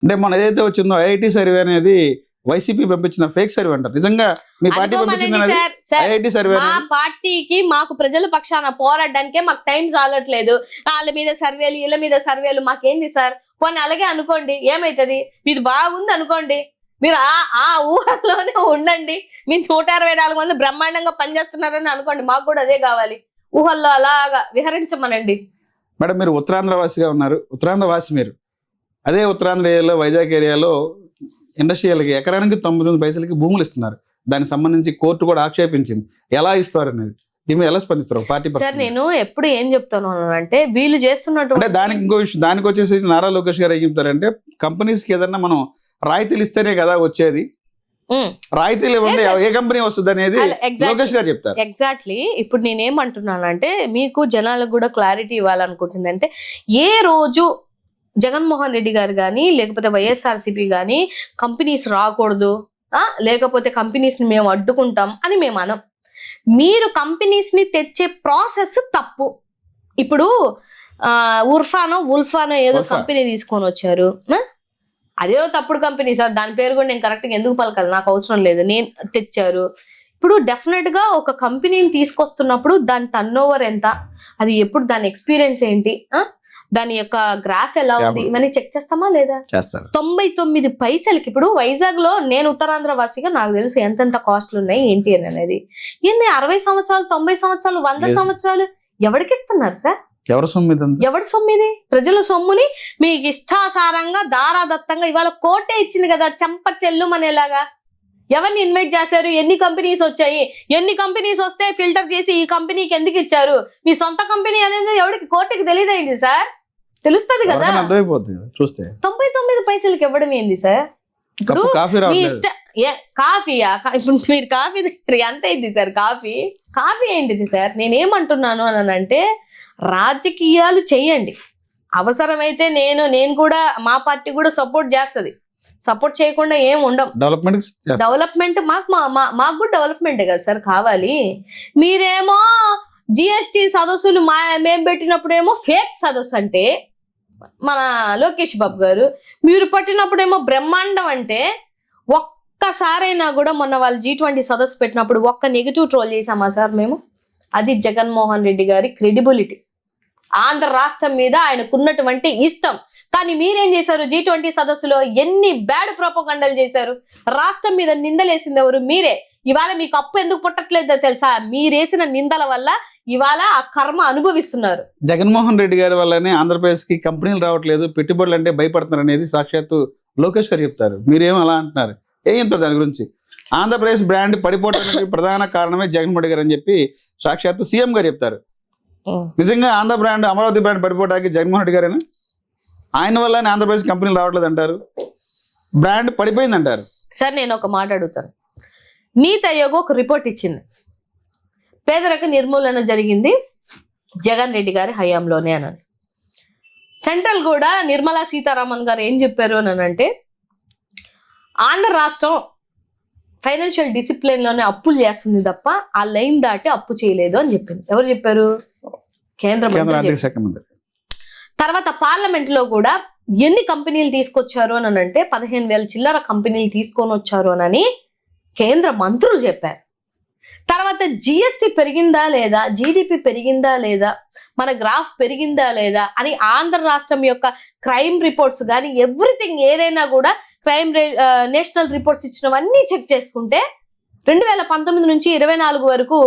అంటే మన ఏదైతే వచ్చిందో ఐఐటి సర్వే అనేది వైసీపీ పంపించిన ఫేక్ సర్వే అంటారు. నిజంగా మీ పార్టీ పంపించింది ఐఐటి సర్వే. మా పార్టీకి మాకు ప్రజల పక్షాన పోరాడడానికే మాకు టైం చాలట్లేదు. వాళ్ళ మీద సర్వేలు వీళ్ళ మీద సర్వేలు మాకేంది సార్? పోనీ అలాగే అనుకోండి, ఏమైతుంది? మీది బాగుంది అనుకోండి, మీరు ఆ ఊహల్లోనే ఉండండి. మీరు 124 మంది బ్రహ్మాండంగా పనిచేస్తున్నారని అనుకోండి, మాకు కూడా అదే కావాలి. ఊహల్లో అలాగా విహరించమనండి. మేడం, మీరు ఉత్తరాంధ్ర వాసిగా ఉన్నారు, ఉత్తరాంధ్ర వాసి మీరు. అదే ఉత్తరాంధ్ర ఏరియాలో, వైజాగ్ ఏరియాలో ఇండస్ట్రియల్కి ఎకరానికి 99 పైసలకి భూములు ఇస్తున్నారు. దానికి సంబంధించి కోర్టు కూడా ఆక్షేపించింది. ఎలా ఇస్తారు అనేది దీని ఎలా స్పందిస్తారు పార్టీ? సార్ నేను ఎప్పుడు ఏం చెప్తాను అంటే, వీళ్ళు చేస్తున్నట్టు అంటే దానికి ఇంకో విషయం, దానికి వచ్చేసి నారా లోకేష్ గారు ఏం చెప్తారంటే, కంపెనీస్కి ఏదన్నా మనం రాయితీలు ఇస్తేనే కదా వచ్చేది, రాయితీలు ఇవ్వండి ఏ కంపెనీ వస్తుంది అనేది లోకేష్ గారు చెప్తారు. ఎగ్జాక్ట్లీ. ఇప్పుడు నేనేమంటున్నానంటే, మీకు జనాలకు కూడా క్లారిటీ ఇవ్వాలనుకుంటుంది. అంటే ఏ రోజు జగన్మోహన్ రెడ్డి గారు కానీ లేకపోతే వైఎస్ఆర్సీపీ కానీ కంపెనీస్ రాకూడదు, లేకపోతే కంపెనీస్ ని మేము అడ్డుకుంటాం అని మేము అనం. మీరు కంపెనీస్ ని తెచ్చే ప్రాసెస్ తప్పు. ఇప్పుడు ఉల్ఫానో ఏదో కంపెనీ తీసుకొని వచ్చారు, అదేదో తప్పుడు కంపెనీ సార్, దాని పేరు కూడా నేను కరెక్ట్గా ఎందుకు పలకాలి, నాకు అవసరం లేదు, నేను తెచ్చారు. ఇప్పుడు డెఫినెట్ గా ఒక కంపెనీని తీసుకొస్తున్నప్పుడు దాని టర్న్ ఓవర్ ఎంత, అది ఎప్పుడు, దాని ఎక్స్పీరియన్స్ ఏంటి, దాని యొక్క గ్రాఫ్ ఎలా ఉంది, ఇవన్నీ చెక్ చేస్తామా లేదా? 99 పైసలకి. ఇప్పుడు వైజాగ్ లో నేను ఉత్తరాంధ్ర వాసిగా నాకు తెలుసు ఎంతెంత కాస్ట్లు ఉన్నాయి ఏంటి అని అనేది. ఏంది 60 సంవత్సరాలు 90 సంవత్సరాలు 100 సంవత్సరాలు ఎవరికి ఇస్తున్నారు సార్? ఎవరి సొమ్మిది? ప్రజల సొమ్ముని మీకు ఇష్టాసారంగా దారాదత్తంగా ఇవాళ కోర్టే ఇచ్చింది కదా చెంప చెల్లుమనేలాగా. ఎవరిని ఇన్వైట్ చేశారు? ఎన్ని కంపెనీస్ వచ్చాయి? ఎన్ని కంపెనీస్ వస్తే ఫిల్టర్ చేసి ఈ కంపెనీకి ఎందుకు ఇచ్చారు? మీ సొంత కంపెనీ అనేది ఎవరికి కోర్టుకి తెలియదేంటి సార్? తెలుస్తుంది కదా, చూస్తే 99 పైసలకి ఇవ్వడం ఏంది సార్? ఇప్పుడు మీ కాఫీయా? ఇప్పుడు మీరు కాఫీ దగ్గర ఎంత అయింది సార్? కాఫీ ఏంటిది సార్? నేనేమంటున్నాను అని అంటే, రాజకీయాలు చెయ్యండి, అవసరమైతే నేను కూడా, మా పార్టీ కూడా సపోర్ట్ చేస్తుంది. సపోర్ట్ చేయకుండా ఏం ఉండవు. డెవలప్మెంట్ మాకు కూడా డెవలప్మెంటే కదా సార్ కావాలి. మీరేమో జిఎస్టి సదస్సులు మేము పెట్టినప్పుడేమో ఫేక్ సదస్సు అంటే మన లోకేష్ బాబు గారు, మీరు పట్టినప్పుడేమో బ్రహ్మాండం అంటే, ఒక్కసారైనా కూడా మొన్న వాళ్ళు G20 సదస్సు పెట్టినప్పుడు ఒక్క నెగిటివ్ ట్రోల్ చేసామా సార్ మేము? అది జగన్మోహన్ రెడ్డి గారి క్రెడిబిలిటీ, ఆంధ్ర రాష్ట్రం మీద ఆయనకున్నటువంటి ఇష్టం. కానీ మీరేం చేశారు? G20 సదస్సులో ఎన్ని బ్యాడ్ ప్రొపగండాలు చేశారు? రాష్ట్రం మీద నిందలేసింది ఎవరు? మీరే. ఇవాళ మీకు అప్పు ఎందుకు పుట్టట్లేదో తెలుసా? మీరేసిన నిందల వల్ల ఇవాళ ఆ కర్మ అనుభవిస్తున్నారు. జగన్మోహన్ రెడ్డి గారి వల్లనే ఆంధ్రప్రదేశ్ కి కంపెనీలు రావట్లేదు, పెట్టుబడులు అంటే భయపడుతున్నారు అనేది సాక్షాత్తు లోకేష్ గారు చెప్తారు. మీరేమో అలా అంటున్నారు, ఏం చెప్తారు దాని గురించి? ఆంధ్రప్రదేశ్ బ్రాండ్ పడిపోవడానికి ప్రధాన కారణమే జగన్మోహన్ రెడ్డి గారు అని చెప్పి సాక్షాత్తు సీఎం గారు చెప్తారు. నిజంగా ఆంధ్ర బ్రాండ్, అమరావతి బ్రాండ్ పడిపోవడానికి జగన్మోహన్ రెడ్డి గారేనా? ఆయన వల్ల ఆంధ్రప్రదేశ్ కంపెనీలు రావట్లేదు అంటారు, బ్రాండ్ పడిపోయింది అంటారు. సార్ నేను ఒక మాట అడుగుతాను. నీతి ఆయోగ్ ఒక రిపోర్ట్ ఇచ్చింది, పేదరిక నిర్మూలన జరిగింది జగన్ రెడ్డి గారి హయాంలోనే అని. సెంట్రల్ కూడా నిర్మలా సీతారామన్ గారు ఏం చెప్పారు అని అంటే, ఆంధ్ర రాష్ట్రం ఫైనాన్షియల్ డిసిప్లిన్ లోనే అప్పులు చేస్తుంది తప్ప ఆ లైన్ దాటి అప్పు చేయలేదు అని చెప్పింది. ఎవరు చెప్పారు? కేంద్ర మంత్రి. తర్వాత పార్లమెంట్ లో కూడా ఎన్ని కంపెనీలు తీసుకొచ్చారు అని అంటే 15,000 చిల్లర కంపెనీలు తీసుకొని వచ్చారు అని కేంద్ర మంత్రులు చెప్పారు. తర్వాత జిఎస్టి పెరిగిందా లేదా, జీడిపి పెరిగిందా లేదా, మన గ్రాఫ్ పెరిగిందా లేదా అని ఆంధ్ర రాష్ట్రం యొక్క క్రైమ్ రిపోర్ట్స్ కానీ ఎవ్రీథింగ్ ఏదైనా కూడా నేషనల్ రిపోర్ట్స్ ఇచ్చినవన్నీ చెక్ చేసుకుంటే 2019 నుంచి 24 వరకు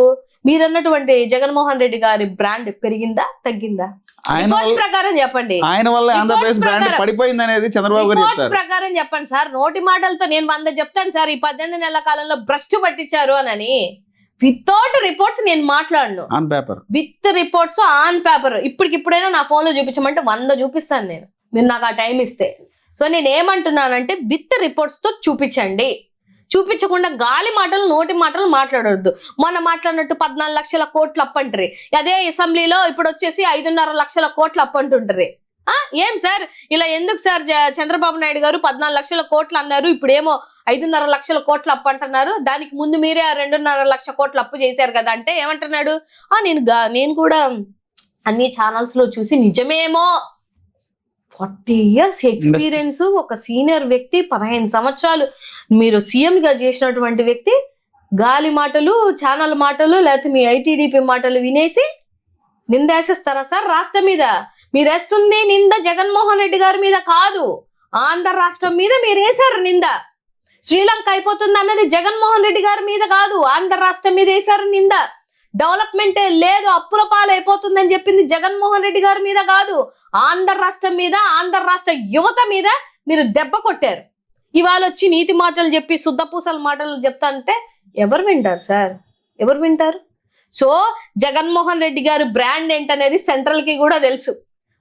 మీరన్నటువంటి జగన్మోహన్ రెడ్డి గారి బ్రాండ్ పెరిగిందా తగ్గిందా? ప్రకారం చెప్పండి. ఆయన వల్ల ఆంధ్రప్రదేశ్ బ్రాండ్ పడిపోయింది అనేది చంద్రబాబు గారు చెప్తారు. ప్రకారం చెప్పండి సార్. నోటి మాటలతో నేను 100 చెప్తాను సార్, ఈ 18 నెలల కాలంలో భ్రష్టు పట్టించారు అని. వితౌట్ రిపోర్ట్స్ నేను మాట్లాడను, on paper, with reports on paper. ఇప్పటికిప్పుడైనా నా ఫోన్ లో చూపించమంటే 100 చూపిస్తాను నేను, మీరు నాకు ఆ టైం ఇస్తే. సో నేను ఏమంటున్నానంటే, విత్ రిపోర్ట్స్ తో చూపించండి, చూపించకుండా గాలి మాటలు నోటి మాటలు మాట్లాడొద్దు. మొన్న మాట్లాడినట్టు 14 లక్షల కోట్లు అప్పంటారు, అదే అసెంబ్లీలో ఇప్పుడు వచ్చేసి 5.5 లక్షల కోట్లు అప్పంటుంటారు. ఏం సార్ ఇలా ఎందుకు సార్? చంద్రబాబు నాయుడు గారు 14 లక్షల కోట్లు అన్నారు, ఇప్పుడేమో 5.5 లక్షల కోట్లు అప్పు అంటున్నారు. దానికి ముందు మీరే 2.5 లక్షల కోట్లు అప్పు చేశారు కదా అంటే ఏమంటున్నాడు? నేను కూడా అన్ని ఛానల్స్ లో చూసి నిజమేమో 40 years ఎక్స్పీరియన్స్, ఒక సీనియర్ వ్యక్తి, 15 సంవత్సరాలు మీరు సీఎం గా చేసినటువంటి వ్యక్తి గాలి మాటలు, ఛానల్ మాటలు, లేకపోతే మీ ఐటీడీపీ మాటలు వినేసి నిందేసేస్తారా సార్ రాష్ట్రం మీద? మీరేస్తుంది నింద జగన్మోహన్ రెడ్డి గారి మీద కాదు, ఆంధ్ర రాష్ట్రం మీద మీరు వేశారు నింద. శ్రీలంక అయిపోతుంది అన్నది జగన్మోహన్ రెడ్డి గారి మీద కాదు, ఆంధ్ర రాష్ట్రం మీద వేశారు నింద. డెవలప్మెంటే లేదు, అప్పుల పాలైపోతుందని చెప్పింది జగన్మోహన్ రెడ్డి గారి మీద కాదు, ఆంధ్ర రాష్ట్రం మీద, ఆంధ్ర రాష్ట్ర యువత మీద మీరు దెబ్బ కొట్టారు. ఇవాళ వచ్చి నీతి మాటలు చెప్పి శుద్ధపూసల మాటలు చెప్తా అంటే ఎవరు వింటారు సార్? ఎవరు వింటారు? సో జగన్మోహన్ రెడ్డి గారు బ్రాండ్ ఏంటనేది సెంట్రల్ కి కూడా తెలుసు,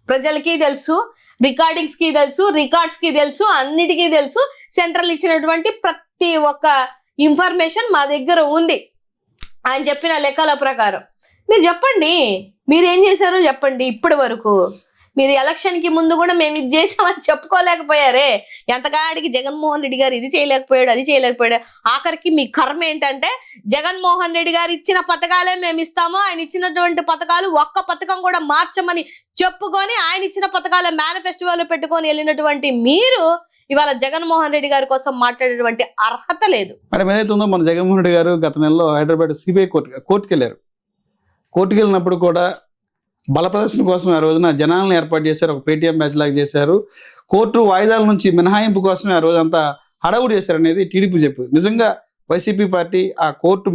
ప్రజలకి తెలుసు, రికార్డింగ్స్ కి తెలుసు, రికార్డ్స్ కి తెలుసు, అన్నిటికీ తెలుసు. సెంట్రల్ ఇచ్చినటువంటి ప్రతి ఒక్క ఇన్ఫర్మేషన్ మా దగ్గర ఉంది. ఆయన చెప్పిన లెక్కల ప్రకారం మీరు చెప్పండి, మీరు ఏం చేశారో చెప్పండి. ఇప్పటి వరకు మీరు ఎలక్షన్ కి ముందు కూడా మేము ఇది చేసామని చెప్పుకోలేకపోయారే. ఎంతకాడికి జగన్మోహన్ రెడ్డి గారు ఇది చేయలేకపోయాడు, అది చేయలేకపోయాడు. ఆఖరికి మీ కర్మ ఏంటంటే జగన్మోహన్ రెడ్డి గారు ఇచ్చిన పథకాలే మేము ఇస్తాము, ఆయన ఇచ్చినటువంటి పథకాలు ఒక్క పథకం కూడా మార్చమని చెప్పుకొని ఆయన ఇచ్చిన పథకాలే మేనిఫెస్టోలో పెట్టుకొని వెళ్ళినటువంటి మీరు ఇవాళ జగన్మోహన్ రెడ్డి గారి కోసం మాట్లాడేటువంటి అర్హత లేదు. మరి ఏదైతే ఉందో మన జగన్మోహన్ రెడ్డి గారు గత నెలలో హైదరాబాద్ సిబిఐ కోర్టుకి వెళ్ళారు. కోర్టుకి వెళ్ళినప్పుడు కూడా బల ప్రదర్శన కోసం ఆ రోజున జనాలను ఏర్పాటు చేశారు, ఒక పేటీఎం బ్యాచ్ లాగా చేశారు. కోర్టు వాయిదాల నుంచి మినహాయింపు కోసమే ఆ రోజంతా హడావుడి చేశారు అనేది టీడీపీ చెప్పు. నిజంగా వైసీపీ పార్టీ ఆ కోర్టు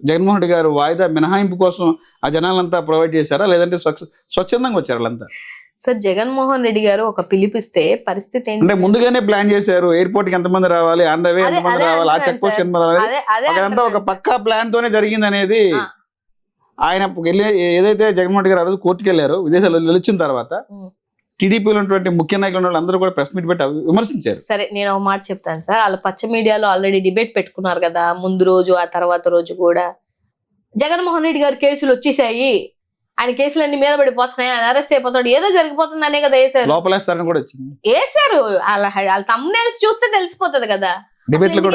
జగన్మోహన్ రెడ్డి గారు వాయిదా మినహాయింపు కోసం ఆ జనాలంతా ప్రొవైడ్ చేశారా, లేదంటే స్వచ్ఛందంగా వచ్చారు వాళ్ళంతా? సార్ జగన్మోహన్ రెడ్డి గారు ఒక పిలిపిస్తే పరిస్థితి ఏంటి అంటే ముందుగానే ప్లాన్ చేశారు, ఎయిర్పోర్ట్ కి ఎంతమంది రావాలి, ఆన్ ద వే ఎంతమంది రావాలి, ఆ చెక్ పోస్ట్ ఎంతమంది రావాలి, అదంతా ఒక పక్కా ప్లాన్ తోనే జరిగింది అనేది. ఆయన ఏదైతే జగన్మోహన్ రెడ్డి గారు ఆ రోజు కోర్టుకి వెళ్ళారో, విదేశాల్లో నిలిచిన తర్వాత టీడీపీలో ఉన్నటువంటి ముఖ్య నాయకులు ఉన్న వాళ్ళందరూ కూడా ప్రెస్ మీట్ పెట్టి విమర్శించారు. సరే నేను ఒక మాట చెప్తాను సార్, వాళ్ళ పచ్చ మీడియాలో ఆల్రెడీ డిబేట్ పెట్టుకున్నారు కదా, ముందు రోజు ఆ తర్వాత రోజు కూడా జగన్మోహన్ రెడ్డి గారు కేసులు వచ్చేసాయి, ఆయన కేసులన్నీ మీద పడిపోతున్నాయి, ఆయన అరెస్ట్ అయిపోతాడు, ఏదో జరిగిపోతుంది అనే కదా వేసారు. లోపలేస్తారని కూడా వచ్చింది, వేసారు. వాళ్ళ తమ్మునేల్స్ చూస్తే తెలిసిపోతుంది కదా.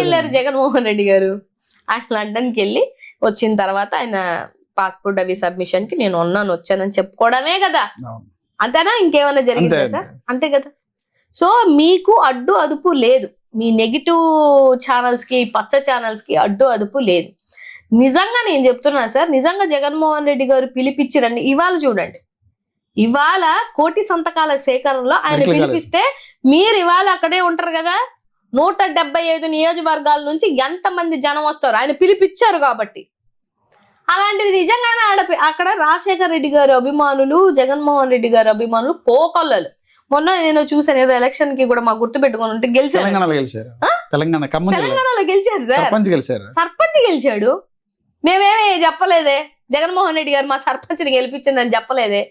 వెళ్ళారు జగన్మోహన్ రెడ్డి గారు, ఆయన లండన్ కి వెళ్ళి వచ్చిన తర్వాత ఆయన పాస్పోర్ట్ అవి సబ్మిషన్ కి నేను వచ్చానని చెప్పుకోవడమే కదా, అంతేనా? ఇంకేమైనా జరిగిందా సార్? అంతే కదా. సో మీకు అడ్డు అదుపు లేదు, మీ నెగిటివ్ ఛానల్స్ కి, పచ్చ ఛానల్స్ కి అడ్డు అదుపు లేదు. నిజంగా నేను చెప్తున్నా సార్, నిజంగా జగన్మోహన్ రెడ్డి గారు పిలిపించిరండి. ఇవాళ చూడండి, ఇవాళ 1,000 సంతకాల సేకరణలో ఆయన పిలిపిస్తే మీరు ఇవాళ అక్కడే ఉంటారు కదా. 175 నియోజకవర్గాల నుంచి ఎంతమంది జనం వస్తారు ఆయన పిలిపించారు కాబట్టి. అలాంటిది నిజంగానే అక్కడ రాజశేఖర్ రెడ్డి గారు అభిమానులు, జగన్మోహన్ రెడ్డి గారు అభిమానులు కోకొల్లలు. మొన్న నేను చూసాను, ఏదో ఎలక్షన్ కి కూడా మాకు గుర్తు పెట్టుకుని ఉంటే గెలిచారు, తెలంగాణలో గెలిచారు సార్, సర్పంచ్ గెలిచాడు. మేమేమి చెప్పలేదే, జగన్మోహన్ రెడ్డి గారు మా సర్పంచ్ని గెలిపించిందని చెప్పలేదే.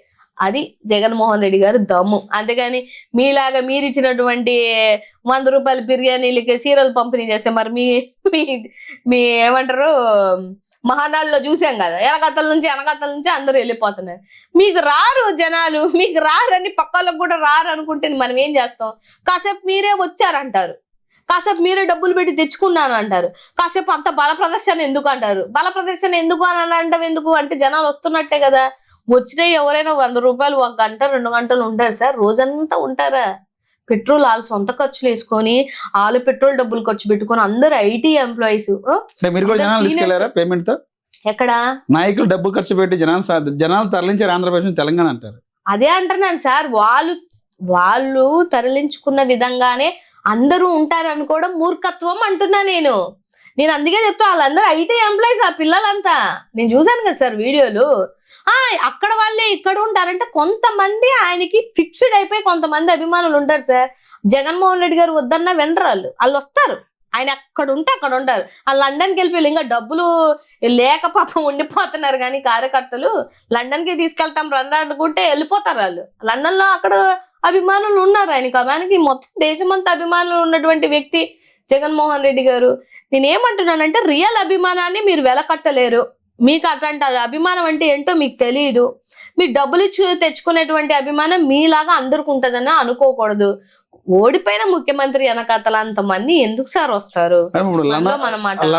అది జగన్మోహన్ రెడ్డి గారు దమ్ము. అంతేగాని మీలాగా మీరు ఇచ్చినటువంటి 100 రూపాయల బిర్యానీలకి చీరలు పంపిణీ చేస్తే మరి మీ ఏమంటారు మహానాడులో చూసాం కదా, వెనకతల నుంచి అందరూ వెళ్ళిపోతున్నారు. మీకు రారు జనాలు, మీకు రారని పక్కలకు కూడా రారు అనుకుంటే మనం ఏం చేస్తాం? కాసేపు మీరే వచ్చారంటారు, కాసేపు మీరే డబ్బులు పెట్టి తెచ్చుకున్నాను అంటారు, కాసేపు అంత బల ప్రదర్శన ఎందుకు అంటారు. బల ప్రదర్శన ఎందుకు అని అంటాం, ఎందుకు అంటే జనాలు వస్తున్నట్టే కదా. వచ్చినా ఎవరైనా 100 రూపాయలు 1 గంట 2 గంటలు ఉంటారు సార్, రోజంతా ఉంటారా? పెట్రోల్ వాళ్ళు సొంత ఖర్చులు వేసుకొని, వాళ్ళు పెట్రోల్ డబ్బులు ఖర్చు పెట్టుకొని, అందరు ఐటీ ఎంప్లాయీస్. ఎక్కడ నాయకులు డబ్బులు ఖర్చు పెట్టి జనాలు తరలించారు ఆంధ్రప్రదేశ్ నుంచి తెలంగాణ అంటారు. అదే అంటున్నాను సార్, వాళ్ళు తరలించుకున్న విధంగానే అందరూ ఉంటారు అనుకోవడం మూర్ఖత్వం అంటున్నా నేను. అందుకే చెప్తా, వాళ్ళందరూ ఐటీ ఎంప్లాయీస్ ఆ పిల్లలంతా. నేను చూసాను కదా సార్ వీడియోలు. అక్కడ వాళ్ళే ఇక్కడ ఉంటారంటే కొంతమంది ఆయనకి ఫిక్స్డ్ అయిపోయి కొంతమంది అభిమానులు ఉంటారు సార్. జగన్మోహన్ రెడ్డి గారు వద్దన్నా వెనరాళ్ళు, వాళ్ళు వస్తారు. ఆయన అక్కడ ఉంటే అక్కడ ఉంటారు. ఆ లండన్కి వెళ్ళిపోయి ఇంకా డబ్బులు లేక పాపం ఉండిపోతున్నారు, కానీ కార్యకర్తలు లండన్కి తీసుకెళ్తాం రండి అనుకుంటే వెళ్ళిపోతారు వాళ్ళు. లండన్ లో అక్కడ అభిమానులు ఉన్నారు ఆయనకి మొత్తం దేశమంతా అభిమానులు ఉన్నటువంటి వ్యక్తి జగన్మోహన్ రెడ్డి గారు. నేనేమంటున్నానంటే రియల్ అభిమానాన్ని మీరు వెలకట్టలేరు. మీకు అట్లాంటి అభిమానం అంటే ఏంటో మీకు తెలియదు. మీరు డబ్బులు ఇచ్చి తెచ్చుకునేటువంటి అభిమానం మీలాగా అందరికి ఉంటుందని అనుకోకూడదు. ఓడిపోయిన ముఖ్యమంత్రి వెనకాతల అంతమంది ఎందుకు సార్ వస్తారు? మనం